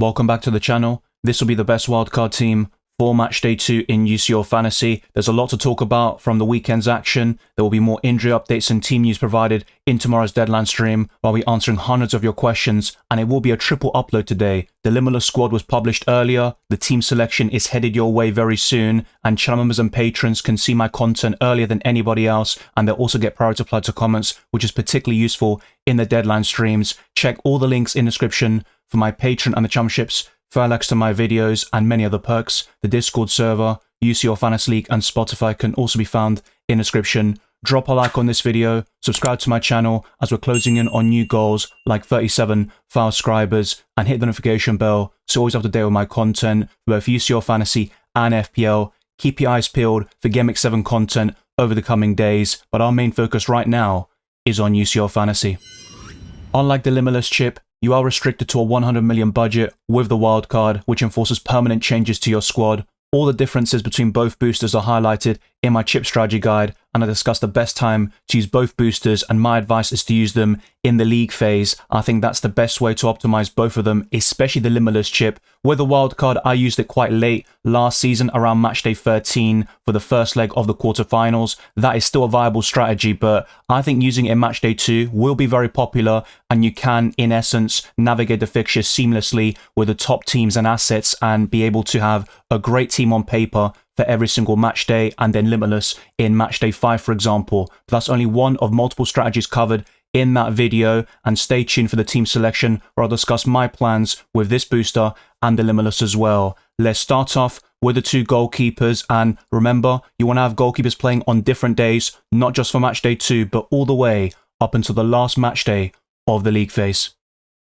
Welcome back to the channel. This will be the best wildcard team for Matchday 2 in UCL Fantasy. There's a lot to talk about from the weekend's action. There will be more injury updates and team news provided in tomorrow's deadline stream, while we're answering hundreds of your questions, and it will be a triple upload today. The Limitless squad was published earlier, the team selection is headed your way very soon, and channel members and patrons can see my content earlier than anybody else, and they'll also get priority applied to comments, which is particularly useful in the deadline streams. Check all the links in the description for my Patreon and the championships, for links to my videos and many other perks. The Discord server, UCL Fantasy League and Spotify can also be found in the description. Drop a like on this video, subscribe to my channel as we're closing in on new goals like 37 subscribers, and hit the notification bell so always up to date with my content for both UCL Fantasy and FPL. Keep your eyes peeled for Game Week 7 content over the coming days, but our main focus right now is on UCL Fantasy. Unlike the Limitless chip, you are restricted to a 100 million budget with the wildcard, which enforces permanent changes to your squad. All the differences between both boosters are highlighted in my chip strategy guide, and I discuss the best time to use both boosters, and my advice is to use them in the league phase. I think that's the best way to optimize both of them, especially the Limitless chip. With the wildcard, I used it quite late last season around matchday 13 for the first leg of the quarterfinals. That is still a viable strategy, but I think using it in matchday 2 will be very popular, and you can, in essence, navigate the fixtures seamlessly with the top teams and assets and be able to have a great team on paper for every single match day, and then Limitless in matchday 5, for example. But that's only one of multiple strategies covered in that video, and stay tuned for the team selection where I'll discuss my plans with this booster and the Limitless as well. Let's start off with the two goalkeepers, and remember, you want to have goalkeepers playing on different days, not just for matchday 2, but all the way up until the last match day of the league phase.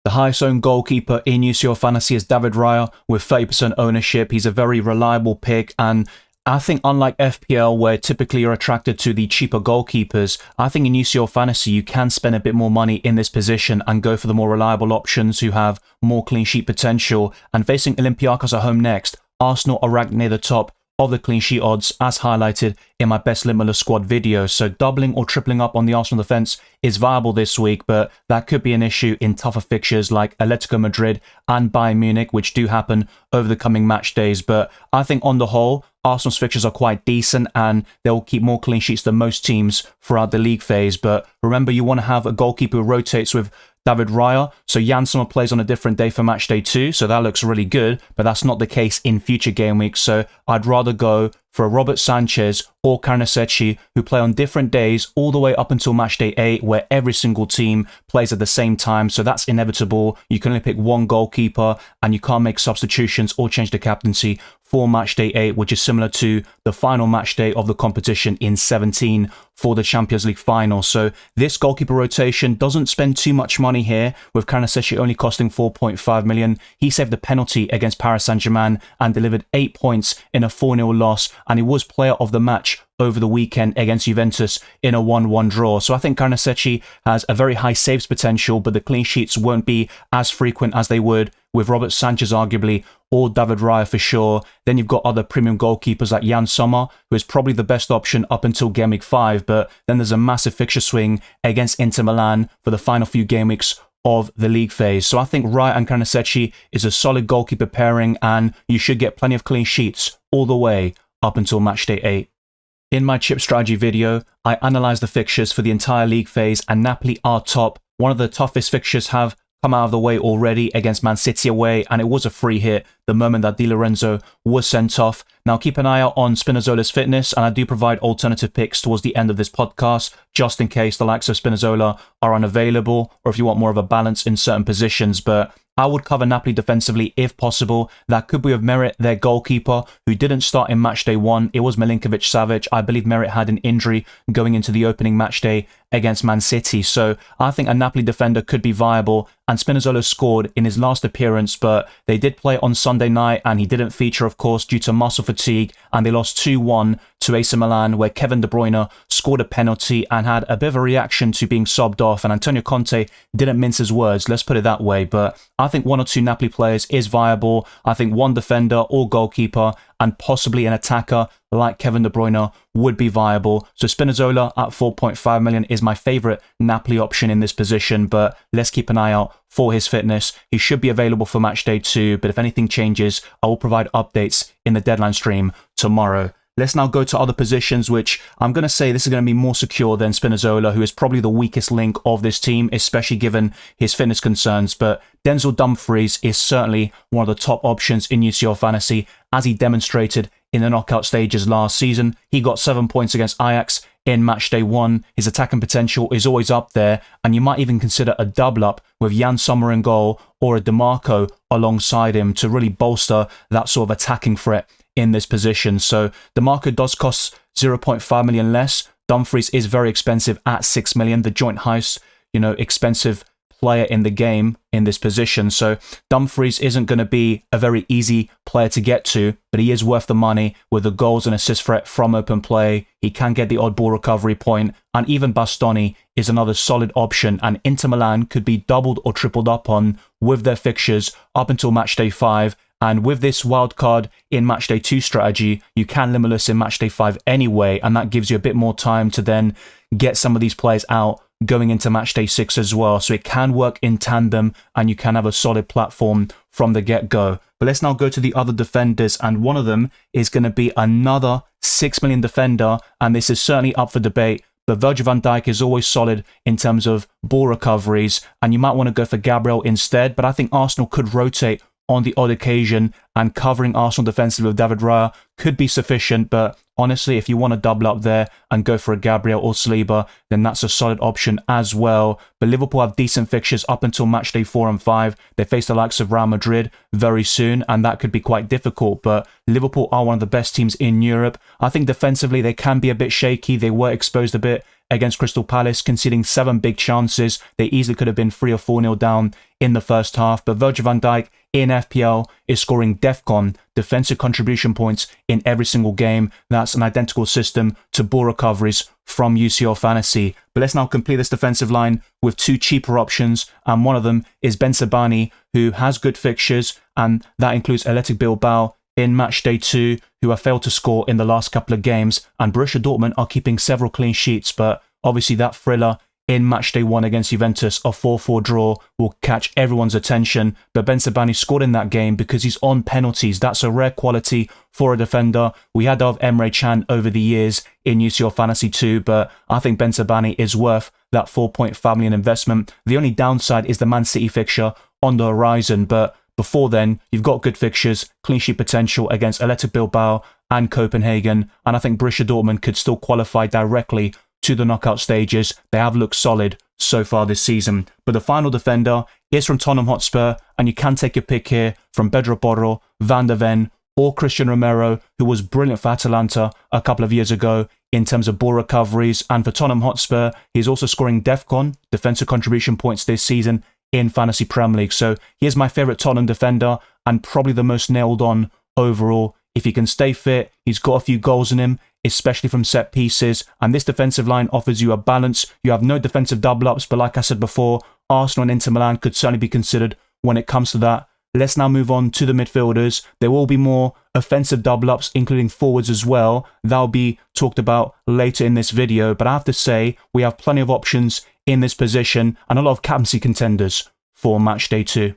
The highest owned goalkeeper in UCL Fantasy is David Raya with 30% ownership. He's a very reliable pick, and I think unlike FPL, where typically you're attracted to the cheaper goalkeepers, I think in UCL Fantasy you can spend a bit more money in this position and go for the more reliable options who have more clean sheet potential. And facing Olympiacos at home next, Arsenal are ranked near the top of the clean sheet odds as highlighted in my best Limitless squad video. So doubling or tripling up on the Arsenal defense is viable this week, but that could be an issue in tougher fixtures like Atletico Madrid and Bayern Munich, which do happen over the coming match days. But I think on the whole, Arsenal's fixtures are quite decent and they'll keep more clean sheets than most teams throughout the league phase. But remember, you want to have a goalkeeper who rotates with David Raya. So Jan Sommer plays on a different day for matchday 2, so that looks really good, but that's not the case in future game weeks. So I'd rather go for a Robert Sanchez or Carnesecchi who play on different days all the way up until matchday 8, where every single team plays at the same time. So that's inevitable. You can only pick one goalkeeper and you can't make substitutions or change the captaincy for matchday 8, which is similar to the final match day of the competition in 17 for the Champions League final. So this goalkeeper rotation doesn't spend too much money here, with Carnesecchi only costing 4.5 million. He saved a penalty against Paris Saint-Germain and delivered 8 points in a 4-0 loss, and he was player of the match over the weekend against Juventus in a 1-1 draw. So I think Carnesecchi has a very high saves potential, but the clean sheets won't be as frequent as they would with Robert Sanchez arguably, or David Raya for sure. Then you've got other premium goalkeepers like Jan Sommer, who is probably the best option up until Game Week 5, but then there's a massive fixture swing against Inter Milan for the final few game weeks of the league phase. So I think Raya and Carnesecchi is a solid goalkeeper pairing, and you should get plenty of clean sheets all the way up until matchday 8. In my chip strategy video, I analysed the fixtures for the entire league phase, and Napoli are top. One of the toughest fixtures have come out of the way already against Man City away, and it was a free hit the moment that Di Lorenzo was sent off. Now keep an eye out on Spinazzola's fitness, and I do provide alternative picks towards the end of this podcast, just in case the likes of Spinazzola are unavailable, or if you want more of a balance in certain positions. But I would cover Napoli defensively if possible. That could be with Merit, their goalkeeper, who didn't start in matchday 1. It was Milinkovic-Savic. I believe Merit had an injury going into the opening matchday against Man City. So I think a Napoli defender could be viable, and Spinazzola scored in his last appearance, but they did play on Sunday night and he didn't feature, of course, due to muscle fatigue, and they lost 2-1 to AC Milan, where Kevin De Bruyne scored a penalty and had a bit of a reaction to being subbed off, and Antonio Conte didn't mince his words, let's put it that way. But I think one or two Napoli players is viable. I think one defender or goalkeeper, and possibly an attacker like Kevin De Bruyne would be viable. So Spinazzola at 4.5 million is my favourite Napoli option in this position, but let's keep an eye out for his fitness. He should be available for Matchday 2, but if anything changes, I will provide updates in the deadline stream tomorrow. Let's now go to other positions, which I'm going to say this is going to be more secure than Spinazzola, who is probably the weakest link of this team, especially given his fitness concerns. But Denzel Dumfries is certainly one of the top options in UCL Fantasy, as he demonstrated in the knockout stages last season. He got 7 points against Ajax in Matchday 1. His attacking potential is always up there, and you might even consider a double-up with Jan Sommer in goal or a DeMarco alongside him to really bolster that sort of attacking threat in this position. So DeMarco does cost 0.5 million less. Dumfries is very expensive at 6 million, the joint highest, expensive player in the game in this position. So Dumfries isn't going to be a very easy player to get to, but he is worth the money with the goals and assist threat from open play. He can get the odd ball recovery point, and even Bastoni is another solid option, and Inter Milan could be doubled or tripled up on with their fixtures up until Matchday 5. And with this wildcard in Matchday 2 strategy, you can limitless in Matchday 5 anyway, and that gives you a bit more time to then get some of these players out going into Matchday 6 as well. So it can work in tandem, and you can have a solid platform from the get-go. But let's now go to the other defenders, and one of them is going to be another 6 million defender, and this is certainly up for debate. But Virgil van Dijk is always solid in terms of ball recoveries, and you might want to go for Gabriel instead, but I think Arsenal could rotate on the odd occasion, and covering Arsenal defensively with David Raya could be sufficient. But honestly, if you want to double up there and go for a Gabriel or Saliba, then that's a solid option as well. But Liverpool have decent fixtures up until Matchday 4 and 5. They face the likes of Real Madrid very soon, and that could be quite difficult. But Liverpool are one of the best teams in Europe. I think defensively they can be a bit shaky. They were exposed a bit against Crystal Palace, conceding 7 big chances. They easily could have been 3 or 4-0 down in the first half. But Virgil van Dijk in FPL is scoring DEFCON defensive contribution points in every single game. That's an identical system to ball recoveries from UCL Fantasy. But let's now complete this defensive line with 2 cheaper options, and one of them is Ben Sebaini, who has good fixtures, and that includes Athletic Bilbao in Matchday 2, who have failed to score in the last couple of games, and Borussia Dortmund are keeping several clean sheets, but obviously that thriller in Matchday 1 against Juventus, a 4-4 draw, will catch everyone's attention. But Ben Sebaini scored in that game because he's on penalties. That's a rare quality for a defender. We had of Emre Can over the years in UCL Fantasy 2, but I think Ben Sebaini is worth that 4.5 million investment. The only downside is the Man City fixture on the horizon, but before then, you've got good fixtures, clean sheet potential against Athletic Bilbao and Copenhagen, and I think Borussia Dortmund could still qualify directly to the knockout stages. They have looked solid so far this season. But the final defender is from Tottenham Hotspur, and you can take your pick here from Pedro Porro, Van der Ven, or Christian Romero, who was brilliant for Atalanta a couple of years ago in terms of ball recoveries. And for Tottenham Hotspur, he's also scoring DEFCON defensive contribution points this season in Fantasy Premier League. So he is my favourite Tottenham defender, and probably the most nailed on overall. If he can stay fit, he's got a few goals in him, especially from set pieces, and this defensive line offers you a balance. You have no defensive double-ups, but like I said before, Arsenal and Inter Milan could certainly be considered when it comes to that. Let's now move on to the midfielders. There will be more offensive double-ups, including forwards as well. That'll be talked about later in this video, but I have to say, we have plenty of options in this position and a lot of captaincy contenders for Matchday 2.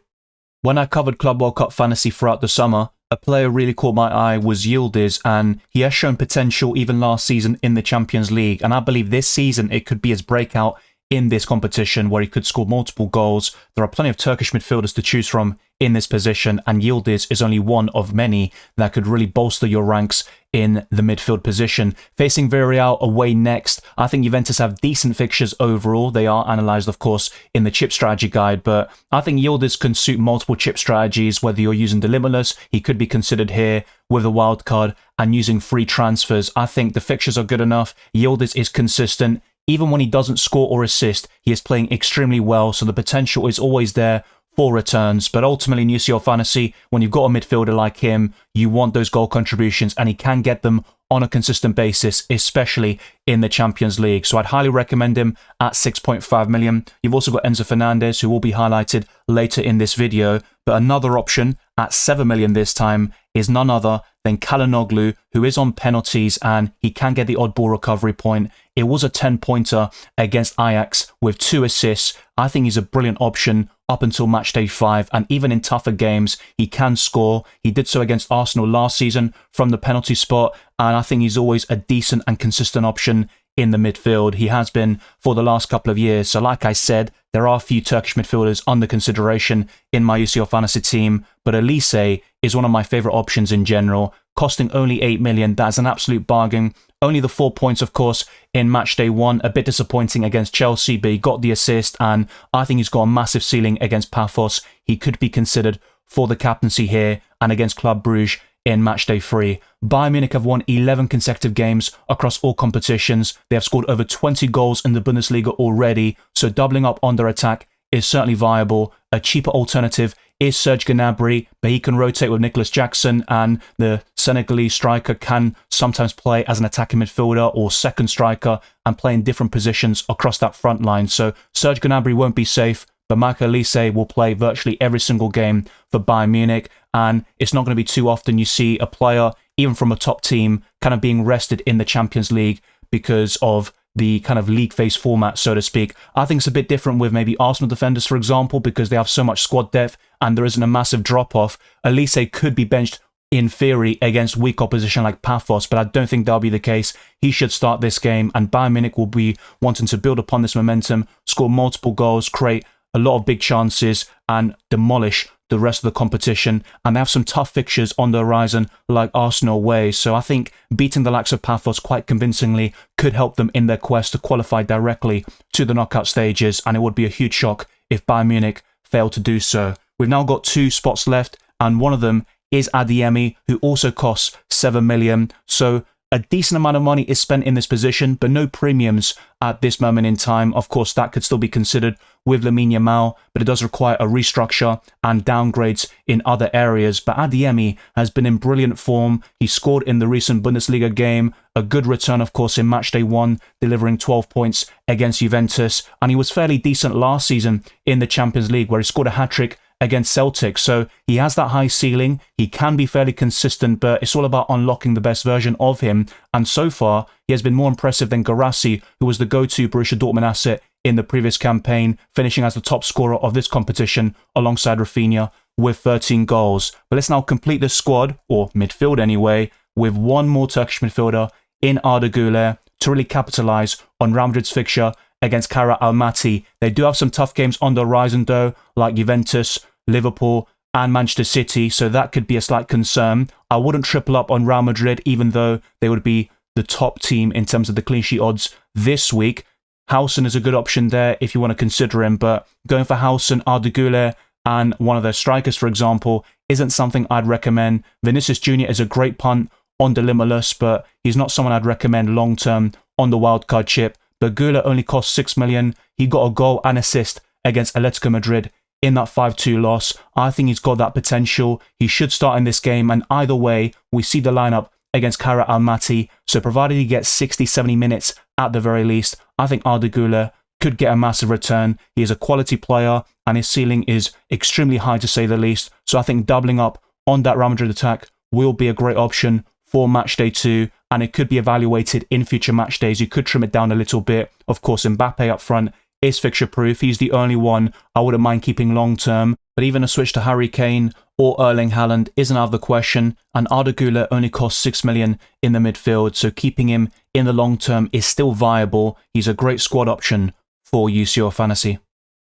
When I covered Club World Cup Fantasy throughout the summer, a player really caught my eye was Yildiz, and he has shown potential even last season in the Champions League, and I believe this season it could be his breakout in this competition where he could score multiple goals. There are plenty of Turkish midfielders to choose from in this position, and Yildiz is only one of many that could really bolster your ranks in the midfield position. Facing Villarreal away next, I think Juventus have decent fixtures overall. They are analysed, of course, in the chip strategy guide, but I think Yildiz can suit multiple chip strategies. Whether you're using the Limitless, he could be considered here with a wild card, and using free transfers. I think the fixtures are good enough. Yildiz is consistent. Even when he doesn't score or assist, he is playing extremely well, so the potential is always there for returns. But ultimately in UCL Fantasy, when you've got a midfielder like him, you want those goal contributions, and he can get them on a consistent basis, especially in the Champions League. So I'd highly recommend him at 6.5 million. You've also got Enzo Fernandez, who will be highlighted later in this video. But another option at 7 million this time is none other then Kalanoglu, who is on penalties and he can get the odd ball recovery point. It was a 10-pointer against Ajax with 2 assists. I think he's a brilliant option up until matchday 5, and even in tougher games, he can score. He did so against Arsenal last season from the penalty spot, and I think he's always a decent and consistent option in the midfield. He has been for the last couple of years. So like I said, there are a few Turkish midfielders under consideration in my UCL Fantasy team, but Elise is one of my favourite options in general, costing only 8 million. That's an absolute bargain. Only the 4 points, of course, in matchday 1. A bit disappointing against Chelsea, but he got the assist, and I think he's got a massive ceiling against Paphos. He could be considered for the captaincy here and against Club Brugge in matchday 3. Bayern Munich have won 11 consecutive games across all competitions. They have scored over 20 goals in the Bundesliga already, so doubling up on their attack is certainly viable. A cheaper alternative is Serge Gnabry, but he can rotate with Nicholas Jackson, and the Senegalese striker can sometimes play as an attacking midfielder or second striker and play in different positions across that front line. So Serge Gnabry won't be safe, but Michael Elise will play virtually every single game for Bayern Munich, and it's not going to be too often you see a player, even from a top team, kind of being rested in the Champions League because of the kind of league phase format, so to speak. I think it's a bit different with maybe Arsenal defenders, for example, because they have so much squad depth and there isn't a massive drop-off. Elise could be benched in theory against weak opposition like Paphos, but I don't think that'll be the case. He should start this game, and Bayern Munich will be wanting to build upon this momentum, score multiple goals, create a lot of big chances, and demolish the rest of the competition. And they have some tough fixtures on the horizon, like Arsenal away. So I think beating the likes of Paphos quite convincingly could help them in their quest to qualify directly to the knockout stages. And it would be a huge shock if Bayern Munich failed to do so. We've now got 2 spots left, and one of them is Adeyemi, who also costs 7 million. So a decent amount of money is spent in this position, but no premiums at this moment in time. Of course, that could still be considered with Lamine Yamal, but it does require a restructure and downgrades in other areas. But Adeyemi has been in brilliant form. He scored in the recent Bundesliga game, a good return, of course, in matchday 1, delivering 12 points against Juventus. And he was fairly decent last season in the Champions League, where he scored a hat-trick against Celtic. So he has that high ceiling. He can be fairly consistent, but it's all about unlocking the best version of him. And so far, he has been more impressive than Guirassy, who was the go-to Borussia Dortmund asset in the previous campaign, finishing as the top scorer of this competition alongside Rafinha with 13 goals. But let's now complete the squad, or midfield anyway, with one more Turkish midfielder in Arda Güler to really capitalise on Real Madrid's fixture against Kara Almaty. They do have some tough games on the horizon though, like Juventus, Liverpool and Manchester City, so that could be a slight concern. I wouldn't triple up on Real Madrid, even though they would be the top team in terms of the clean sheet odds this week. Howson is a good option there if you want to consider him, but going for Howson, Arda Güler and one of their strikers, for example, isn't something I'd recommend. Vinicius Jr. is a great punt on the Limulus, but he's not someone I'd recommend long-term on the wildcard chip. But Güler only cost 6 million. He got a goal and assist against Atletico Madrid in that 5-2 loss. I think he's got that potential. He should start in this game, and either way, we see the lineup against Kara Almaty. So provided he gets 60-70 minutes at the very least, I think Arda Güler could get a massive return. He is a quality player, and his ceiling is extremely high to say the least. So I think doubling up on that Real Madrid attack will be a great option for matchday 2, and it could be evaluated in future match days. You could trim it down a little bit. Of course, Mbappe up front is fixture proof. He's the only one I wouldn't mind keeping long term, but even a switch to Harry Kane or Erling Haaland isn't out of the question, and Arda Güler only costs 6 million in the midfield, so keeping him in the long term is still viable. He's a great squad option for UCL Fantasy.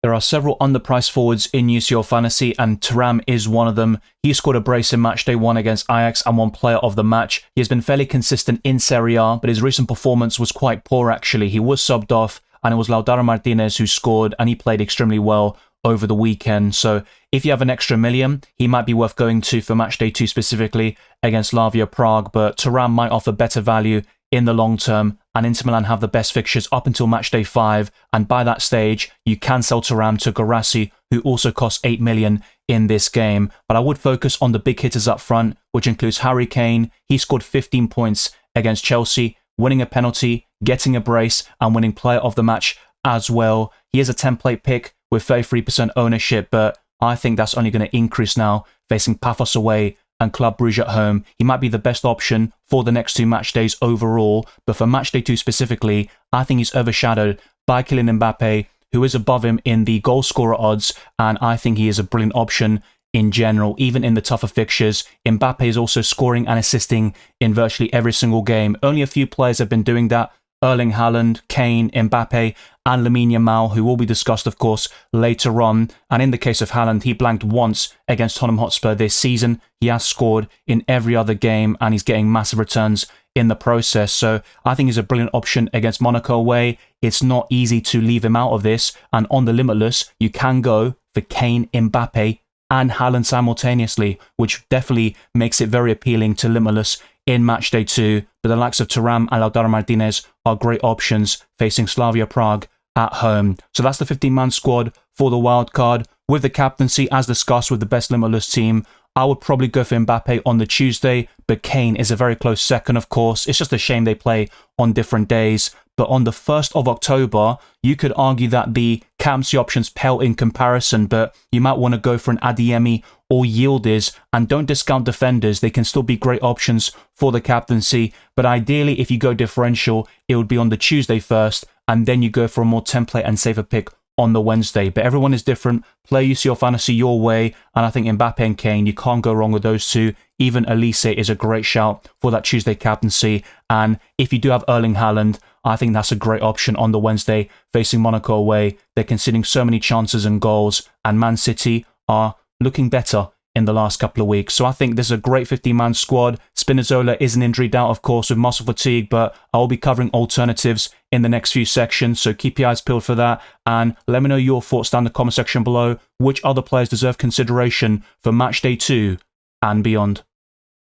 There are several underpriced forwards in UCL Fantasy, and Thuram is one of them. He scored a brace in matchday 1 against Ajax and won player of the match. He has been fairly consistent in Serie A, but his recent performance was quite poor actually. He was subbed off, and it was Lautaro Martinez who scored, and he played extremely well over the weekend. So if you have an extra million, he might be worth going to for matchday 2 specifically against Slavia Prague, but Thuram might offer better value in the long term, and Inter Milan have the best fixtures up until matchday 5, and by that stage you can sell Thuram to Guirassy, who also costs 8 million in this game. But I would focus on the big hitters up front, which includes Harry Kane. He scored 15 points against Chelsea, winning a penalty, getting a brace, and winning player of the match as well. He is a template pick with 33% ownership, but I think that's only going to increase now, facing Paphos away and Club Brugge at home. He might be the best option for the next 2 match days overall, but for match day 2 specifically, I think he's overshadowed by Kylian Mbappe, who is above him in the goal scorer odds, and I think he is a brilliant option in general, even in the tougher fixtures. Mbappe is also scoring and assisting in virtually every single game. Only a few players have been doing that: Erling Haaland, Kane, Mbappe, and Lamine Yamal, who will be discussed, of course, later on. And in the case of Haaland, he blanked once against Tottenham Hotspur this season. He has scored in every other game, and he's getting massive returns in the process. So I think he's a brilliant option against Monaco away. It's not easy to leave him out of this. And on the Limitless, you can go for Kane, Mbappe, and Haaland simultaneously, which definitely makes it very appealing to Limitless in match day 2. But the likes of Thuram and Lautaro Martinez are great options facing Slavia Prague at home. So that's the 15-man squad for the wild card. With the captaincy, as discussed with the best Limitless team, I would probably go for Mbappe on the Tuesday, but Kane is a very close second, of course. It's just a shame they play on different days. But on the 1st of October, you could argue that the captaincy options pale in comparison, but you might want to go for an Adeyemi or Yildiz, and don't discount defenders. They can still be great options for the captaincy, but ideally, if you go differential, it would be on the Tuesday first, and then you go for a more template and safer pick on the Wednesday. But everyone is different. Play UCL Fantasy your way, and I think Mbappe and Kane, you can't go wrong with those two. Even Elise is a great shout for that Tuesday captaincy, and if you do have Erling Haaland, I think that's a great option on the Wednesday facing Monaco away. They're conceding so many chances and goals, and Man City are looking better in the last couple of weeks. So I think this is a great 15-man squad. Spinazzola is an injury doubt, of course, with muscle fatigue, but I will be covering alternatives in the next few sections, so keep your eyes peeled for that. And let me know your thoughts down in the comment section below. Which other players deserve consideration for match day 2 and beyond?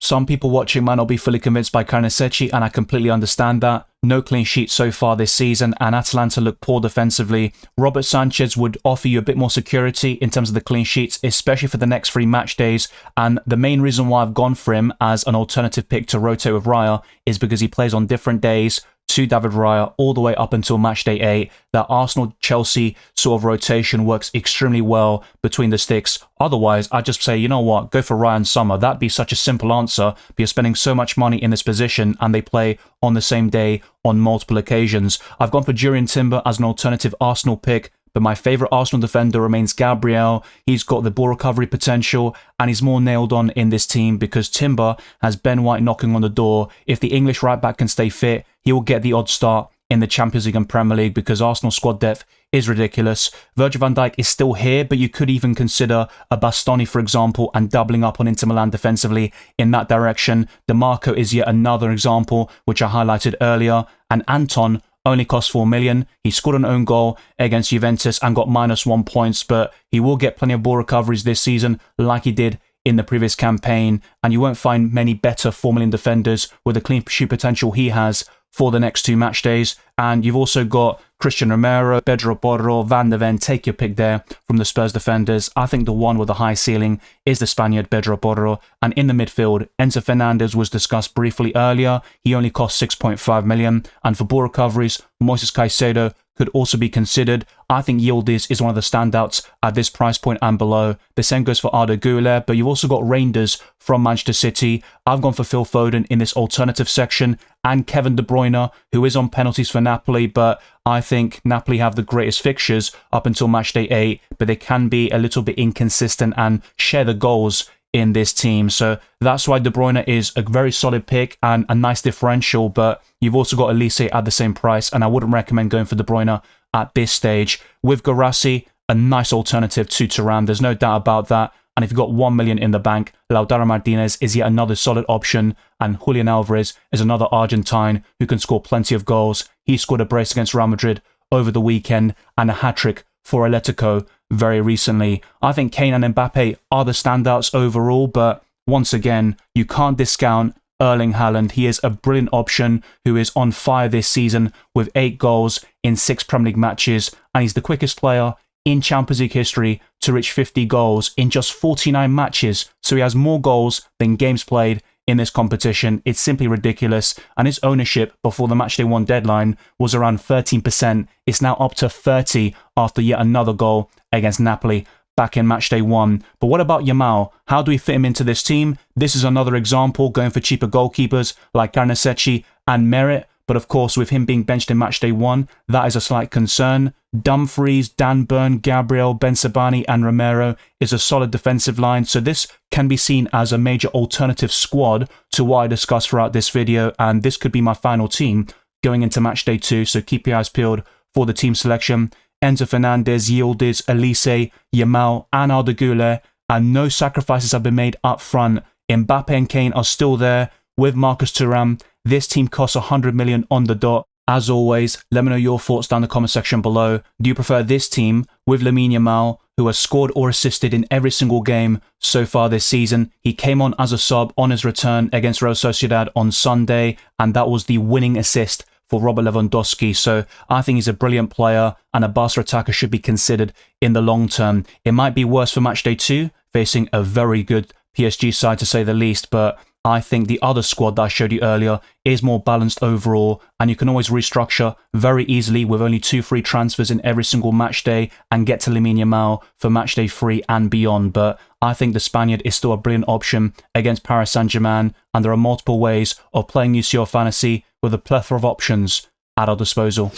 Some people watching might not be fully convinced by Carnesecchi, and I completely understand that. No clean sheet so far this season, and Atalanta look poor defensively. Robert Sanchez would offer you a bit more security in terms of the clean sheets, especially for the next 3 match days. And the main reason why I've gone for him as an alternative pick to rotate with Raya is because he plays on different days to David Raya all the way up until match day 8. That Arsenal-Chelsea sort of rotation works extremely well between the sticks. Otherwise, I'd just say, you know what, go for Ryan Sommer. That'd be such a simple answer, but you're spending so much money in this position, and they play on the same day on multiple occasions. I've gone for Jurrien Timber as an alternative Arsenal pick, but my favourite Arsenal defender remains Gabriel. He's got the ball recovery potential, and he's more nailed on in this team because Timber has Ben White knocking on the door. If the English right-back can stay fit, he will get the odd start in the Champions League and Premier League because Arsenal squad depth is ridiculous. Virgil van Dijk is still here, but you could even consider a Bastoni, for example, and doubling up on Inter Milan defensively in that direction. DeMarco is yet another example, which I highlighted earlier, and Anton only cost 4 million. He scored an own goal against Juventus and got -1 points, but he will get plenty of ball recoveries this season like he did in the previous campaign, and you won't find many better 4 million defenders with the clean sheet potential he has for the next 2 match days. And you've also got Christian Romero, Pedro Porro, Van de Ven, take your pick there from the Spurs defenders. I think the one with a high ceiling is the Spaniard Pedro Porro. And in the midfield, Enzo Fernandez was discussed briefly earlier. He only cost 6.5 million. And for ball recoveries, Moises Caicedo could also be considered. I think Yildiz is one of the standouts at this price point and below. The same goes for Arda Güler, but you've also got Reinders from Manchester City. I've gone for Phil Foden in this alternative section, and Kevin De Bruyne, who is on penalties for Napoli, but I think Napoli have the greatest fixtures up until match day 8, but they can be a little bit inconsistent and share the goals in this team. So that's why De Bruyne is a very solid pick and a nice differential, but you've also got Elise at the same price, and I wouldn't recommend going for De Bruyne at this stage. With Guirassy, a nice alternative to Thuram, there's no doubt about that. And if you've got 1 million in the bank, Lautaro Martinez is yet another solid option, and Julian Alvarez is another Argentine who can score plenty of goals. He scored a brace against Real Madrid over the weekend and a hat-trick for Atletico very recently. I think Kane and Mbappe are the standouts overall, but once again, you can't discount Erling Haaland. He is a brilliant option who is on fire this season with 8 goals in 6 Premier League matches, and he's the quickest player in Champions League history to reach 50 goals in just 49 matches. So he has more goals than games played in this competition. It's simply ridiculous, and his ownership before the matchday 1 deadline was around 13%. It's now up to 30 after yet another goal against Napoli. back in matchday 1. But what about Yamal? How do we fit him into this team? This is another example, going for cheaper goalkeepers like Garnasechi and Merritt. But of course, with him being benched in matchday 1, that is a slight concern. Dumfries, Dan Burn, Gabriel, Bensabani and Romero is a solid defensive line, so this can be seen as a major alternative squad to what I discussed throughout this video, and this could be my final team going into matchday 2, so keep your eyes peeled for the team selection. Enzo Fernandez, Yildiz, Elise, Yamal and Arda Güler, and no sacrifices have been made up front. Mbappe and Kane are still there with Marcus Thuram. This team costs 100 million on the dot. As always, let me know your thoughts down in the comment section below. Do you prefer this team with Lamine Yamal, who has scored or assisted in every single game so far this season? He came on as a sub on his return against Real Sociedad on Sunday, and that was the winning assist for Robert Lewandowski. So I think he's a brilliant player, and a Barca attacker should be considered in the long term. It might be worse for matchday 2, facing a very good PSG side to say the least, but I think the other squad that I showed you earlier is more balanced overall, and you can always restructure very easily with only 2 free transfers in every single match day and get to Lamine Yamal for matchday 3 and beyond. But I think the Spaniard is still a brilliant option against Paris Saint-Germain, and there are multiple ways of playing UCL Fantasy with a plethora of options at our disposal.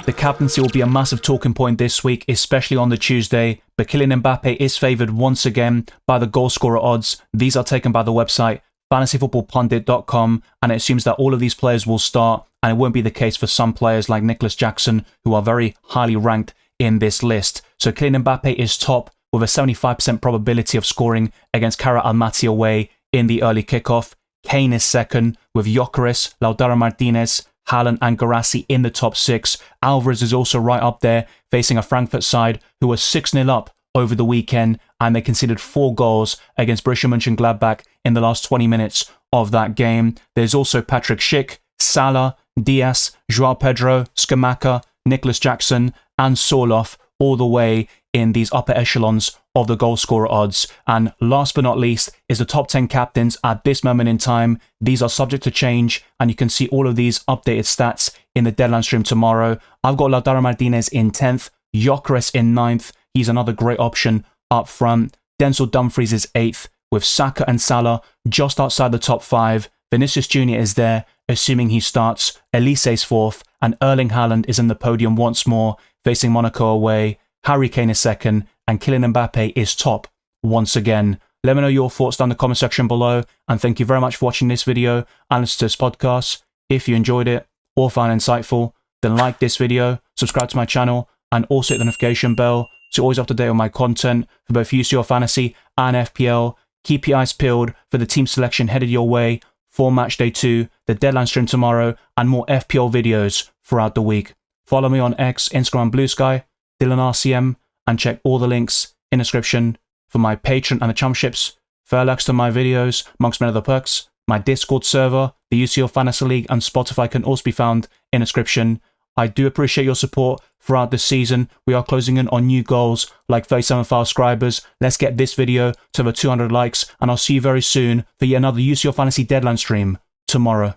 The captaincy will be a massive talking point this week, especially on the Tuesday, but Kylian Mbappe is favoured once again by the goalscorer odds. These are taken by the website fantasyfootballpundit.com, and it assumes that all of these players will start, and it won't be the case for some players like Nicholas Jackson, who are very highly ranked in this list. So Kylian Mbappe is top with a 75% probability of scoring against Kara Almaty away in the early kickoff. Kane is second with Gyökeres, Lautaro Martinez, Haaland and Guirassy in the top 6. Alvarez is also right up there, facing a Frankfurt side who was 6-0 up over the weekend, and they conceded 4 goals against Borussia Mönchengladbach in the last 20 minutes of that game. There's also Patrick Schick, Salah, Diaz, Joao Pedro, Scamacca, Nicholas Jackson and Seinof all the way in these upper echelons of the goal scorer odds. And last but not least is the top 10 captains at this moment in time. These are subject to change, and you can see all of these updated stats in the deadline stream tomorrow. I've got Lautaro Martinez in 10th, Gyökeres in 9th. He's another great option up front. Denzel Dumfries is 8th, with Saka and Salah just outside the top 5. Vinicius Jr. is there, assuming he starts. Elise's 4th, and Erling Haaland is in the podium once more, facing Monaco away. Harry Kane is 2nd, and Kylian Mbappe is top once again. Let me know your thoughts down in the comment section below, and thank you very much for watching this video and listening to this podcast. If you enjoyed it or found it insightful, then like this video, subscribe to my channel, and also hit the notification bell so you're always up to date on my content for both UCL Fantasy and FPL. Keep your eyes peeled for the team selection headed your way for matchday 2, the deadline stream tomorrow, and more FPL videos throughout the week. Follow me on X, Instagram, Blue Sky, DylanRCM, and check all the links in the description for my Patreon and the championships, fair likes to my videos, amongst many other perks. My Discord server, the UCL Fantasy League, and Spotify can also be found in the description. I do appreciate your support throughout this season. We are closing in on new goals like 37,000 subscribers. Let's get this video to over 200 likes, and I'll see you very soon for yet another UCL Fantasy deadline stream tomorrow.